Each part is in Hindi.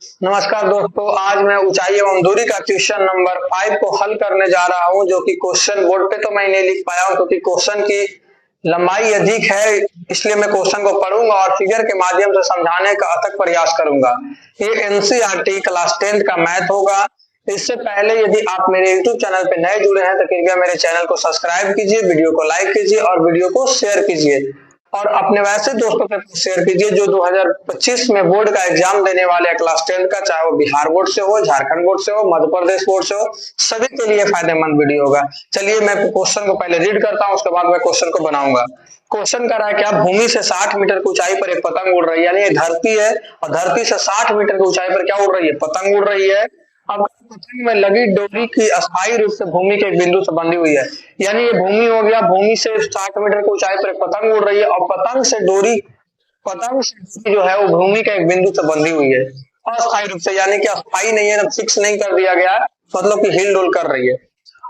नमस्कार दोस्तों, आज मैं ऊंचाई एवं दूरी का क्वेश्चन नंबर 5 को हल करने जा रहा हूं, जो कि क्वेश्चन बोर्ड पे तो मैं नहीं लिख पाया हूं क्योंकि क्वेश्चन की लंबाई अधिक है। इसलिए मैं क्वेश्चन को पढ़ूंगा और फिगर के माध्यम से समझाने का अथक प्रयास करूंगा। ये एनसीईआरटी क्लास 10 का मैथ होगा। इससे पहले यदि आप मेरे YouTube चैनल पे नए जुड़े हैं तो कृपया मेरे चैनल को सब्सक्राइब कीजिए, वीडियो को लाइक कीजिए और वीडियो को शेयर कीजिए और अपने वैसे दोस्तों के शेयर कीजिए जो 2025 में बोर्ड का एग्जाम देने वाले हैं क्लास 10 का, चाहे वो बिहार बोर्ड से हो, झारखंड बोर्ड से हो, मध्य प्रदेश बोर्ड से हो, सभी के लिए फायदेमंद वीडियो होगा। चलिए मैं क्वेश्चन को पहले रीड करता हूं, उसके बाद मैं क्वेश्चन को बनाऊंगा। क्वेश्चन कर रहा है क्या, भूमि से 60 मीटर की ऊंचाई पर एक पतंग उड़ रही है, यानी ये धरती है और धरती से 60 मीटर की ऊंचाई पर क्या उड़ रही है, पतंग उड़ रही है। अब पतंग में लगी डोरी की अस्थायी रूप से भूमि के एक बिंदु से बंधी हुई है, यानी ये भूमि हो गया। भूमि से 60 मीटर की ऊंचाई पर एक पतंग उड़ रही है और पतंग से डोरी जो है वो भूमि के एक बिंदु से बंधी हुई है अस्थायी रूप से, यानी कि अस्थायी नहीं है, फिक्स नहीं कर दिया गया है, मतलब कि हिल डुल कर रही है।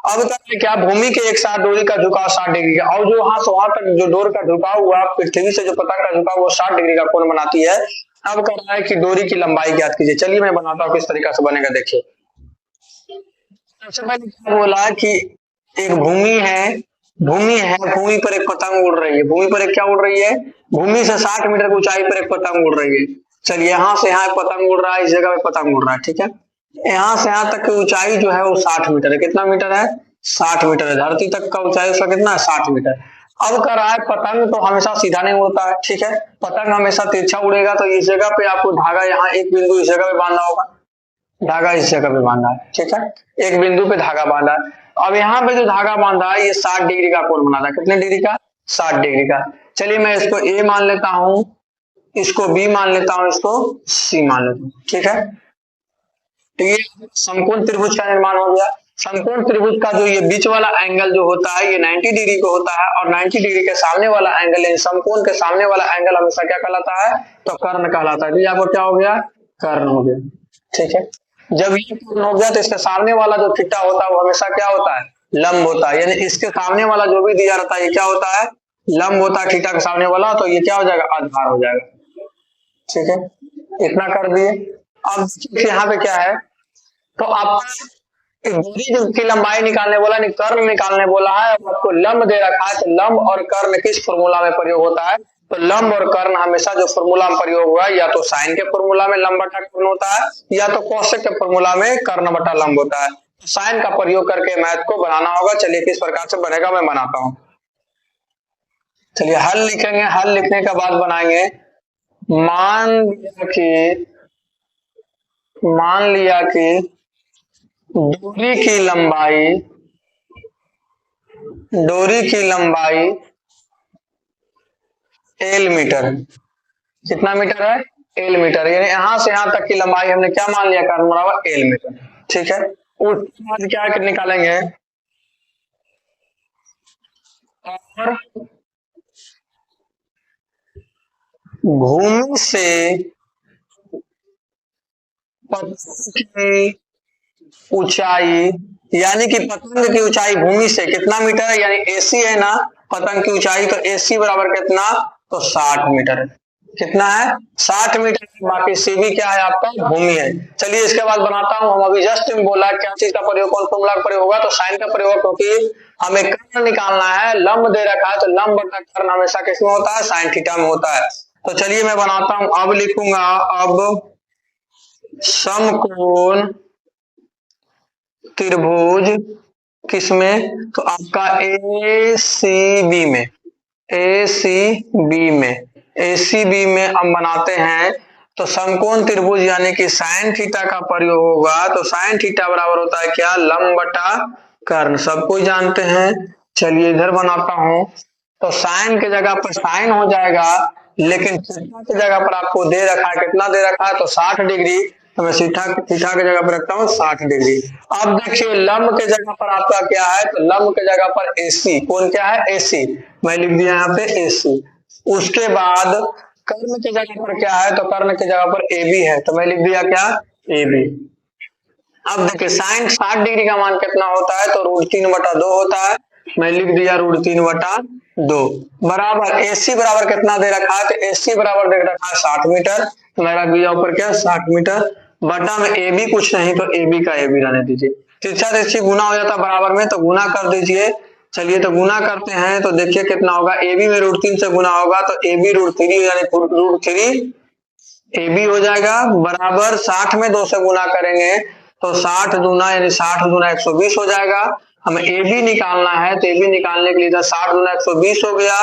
अब तक क्या, भूमि के एक साथ डोरी का झुकाव 60 डिग्री का, और जो वहां से वहां तक जो डोर का झुकाव हुआ, पृथ्वी से जो पतंग का झुकाव वो 60 डिग्री का कोण बनाती है। अब कर रहा है कि डोरी की लंबाई ज्ञात कीजिए। चलिए मैं बनाता हूँ किस तरीका से बनेगा, देखिए। सबसे पहले क्या बोला कि एक भूमि है, भूमि पर एक पतंग उड़ रही है। भूमि पर एक क्या उड़ रही है, भूमि से 60 मीटर की ऊंचाई पर एक पतंग उड़ रही है। चलिए यहाँ से यहाँ पतंग उड़ रहा है, इस जगह पे पतंग उड़ रहा है, ठीक है। यहाँ से यहाँ तक की ऊंचाई जो है वो 60 मीटर है। कितना मीटर है, 60 मीटर है। धरती तक का ऊंचाई उसका कितना है, 60 मीटर। अब कर रहा है, पतंग तो हमेशा सीधा नहीं उड़ता है, ठीक है, पतंग हमेशा तिरछा उड़ेगा। तो इस जगह पे आपको धागा, यहाँ एक बिंदु इस जगह पे बांधना होगा, धागा इस जगह पे बांधा है, ठीक है, एक बिंदु पे धागा बांधा है। अब यहाँ पे जो धागा बांधा है ये 60 डिग्री का कोण बनाता है। कितने डिग्री का, 60 डिग्री का। चलिए मैं इसको ए मान लेता हूं, इसको बी मान लेता हूं, इसको सी मान लेता हूं, ठीक है। तो ये समकोण त्रिभुज का निर्माण हो गया। समकोण त्रिभुज का जो ये बीच वाला एंगल जो होता है ये 90 डिग्री को होता है और 90 डिग्री के सामने वाला एंगल, यानी समकोण के सामने वाला एंगल हमेशा क्या कहलाता है, तो कर्ण कहलाता है। तो यहाँ पर क्या हो गया, कर्ण हो गया, ठीक है। जब ये कर्ण हो गया तो इसके सामने वाला जो थीटा होता है वो हमेशा क्या होता है, लंब होता है, यानी इसके सामने वाला जो भी दिया रहता है ये क्या होता है, लंब होता है थीटा के सामने वाला। तो ये क्या हो जाएगा, आधार हो जाएगा, ठीक है। इतना कर दिए। अब यहाँ पे क्या है, तो आपको दूरी की लंबाई निकालने बोला, नहीं कर्ण निकालने बोला है। आपको लंब दे रखा है, तो लंब और कर्ण किस फॉर्मूला में प्रयोग होता है, तो लंब और कर्ण हमेशा जो फॉर्मूला में प्रयोग हुआ है, या तो साइन के फॉर्मूला में लंब बटा कर्ण होता है, या तो कोसेक के फॉर्मूला में कर्ण बटा लंब होता है। साइन का प्रयोग करके मैथ को बनाना होगा। चलिए किस प्रकार से बनेगा मैं बनाता हूं। चलिए हल लिखेंगे, हल लिखने के बाद बनाएंगे। मान लिया कि डोरी की लंबाई एल मीटर। कितना मीटर है, एल मीटर, यानी यहां से यहां तक की लंबाई हमने क्या मान लिया, कारण बराबर एल मीटर, ठीक है। उसके बाद क्या निकालेंगे, और भूमि से पतंग की ऊंचाई, यानी कि पतंग की ऊंचाई भूमि से कितना मीटर है, यानी एसी है ना पतंग की ऊंचाई, तो एसी बराबर कितना, तो 60 मीटर है। कितना है, 60 मीटर। बाकी सी भी क्या है आपका, भूमि है। चलिए इसके बाद बनाता हूं। हम अभी जस्ट बोला क्या चीज का प्रयोग, कौन फॉर्मूला का प्रयोग होगा, तो साइन का प्रयोग, क्योंकि हमें कर्ण निकालना है। लंब दे रखा है तो लंब बटा कर्ण हमेशा किसमें होता है, साइन थीटा में होता है। तो चलिए मैं बनाता हूं। अब लिखूंगा, अब समकोण त्रिभुज किसमें, तो आपका एसीबी में, एसीबी में हम बनाते हैं। तो समकोण त्रिभुज यानी कि साइन थीटा का प्रयोग होगा। तो साइन थीटा बराबर होता है क्या, लंब बटा कर्ण, सब कोई जानते हैं। चलिए इधर बनाता हूं, तो साइन के जगह पर साइन हो जाएगा, लेकिन थीटा की जगह पर आपको दे रखा है, कितना दे रखा है, तो 60 डिग्री। तो मैं थीटा की जगह पर रखता हूँ 60 डिग्री। अब देखिए लंब के जगह पर आपका क्या है, तो लंब के जगह पर एसी, कौन क्या है, एसी, मैं लिख दिया यहाँ पे एसी। उसके बाद कर्ण के जगह पर क्या है, तो कर्ण के जगह पर ए बी है, तो मैं लिख दिया क्या, ए बी। अब देखिए साइन 60 डिग्री का मान कितना होता है, तो √3/2 होता है, मैं लिख दिया √3/2 बराबर एसी बराबर कितना दे रखा है, तो एसी बराबर दे रखा है 60 मीटर, तो मेरा दिया ऊपर क्या 60 मीटर बटा में ए बी कुछ नहीं तो ए बी का ए बी रहने दीजिए। तिरछा तिरछी गुना हो जाता बराबर में तो गुना कर दीजिए। चलिए तो गुना करते हैं तो देखिए कितना होगा, ए बी में √3 से गुना होगा तो ए बी √3 यानी √3 ए बी हो जाएगा बराबर 60 में 2 से गुना करेंगे तो 60 दूना यानी 60 दूना 120 हो जाएगा। हमें ए बी निकालना है तो ए बी निकालने के लिए 60 दूना 120 हो गया।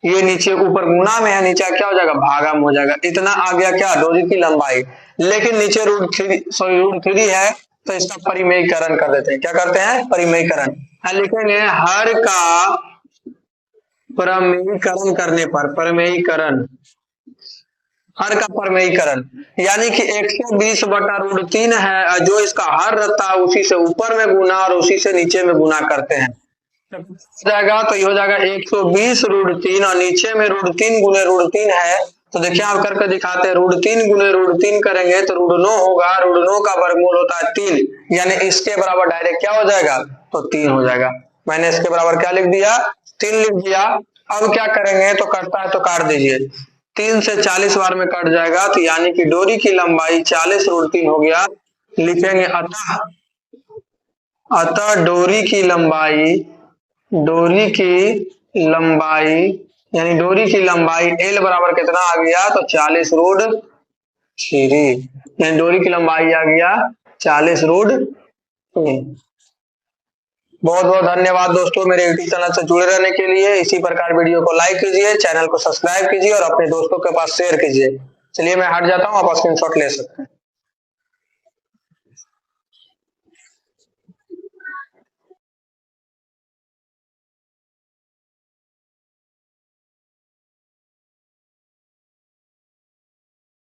ये नीचे ऊपर गुना में है, नीचे क्या हो जाएगा भागा में हो जाएगा। इतना आ गया क्या डोरी की लंबाई, लेकिन नीचे √3 है तो इसका परिमेयीकरण कर देते हैं। क्या करते हैं परिमेयीकरण, लिखेंगे हर का परिमेयीकरण करने पर, परिमेयीकरण हर का परिमेयीकरण यानी कि 120 बटा √3 है जो इसका हर रहता है उसी से ऊपर में गुना और उसी से नीचे में गुना करते हैं जाएगा तो ये हो जाएगा 120 √3 और नीचे में √3 गुने √3 है तो देखिए आप करके दिखाते हैं। √3 गुने √3 करेंगे तो √9 होगा, √9 का वर्गमूल होता है 3 यानी इसके बराबर डायरेक्ट क्या हो जाएगा तो 3 हो जाएगा। मैंने इसके बराबर क्या लिख दिया 3 लिख दिया। अब क्या करेंगे तो कटता है तो काट दीजिए, 3 से 40 बार में कट जाएगा तो यानी कि डोरी की लंबाई 40 √3 हो गया। लिखेंगे अतः डोरी की लंबाई यानी डोरी की लंबाई L बराबर कितना आ गया तो 40 √3 यानी डोरी की लंबाई आ गया 40 √3। बहुत बहुत धन्यवाद दोस्तों मेरे यूट्यूब चैनल से जुड़े रहने के लिए। इसी प्रकार वीडियो को लाइक कीजिए, चैनल को सब्सक्राइब कीजिए और अपने दोस्तों के पास शेयर कीजिए। चलिए मैं हट जाता हूँ, आप स्क्रीनशॉट ले सकते हैं।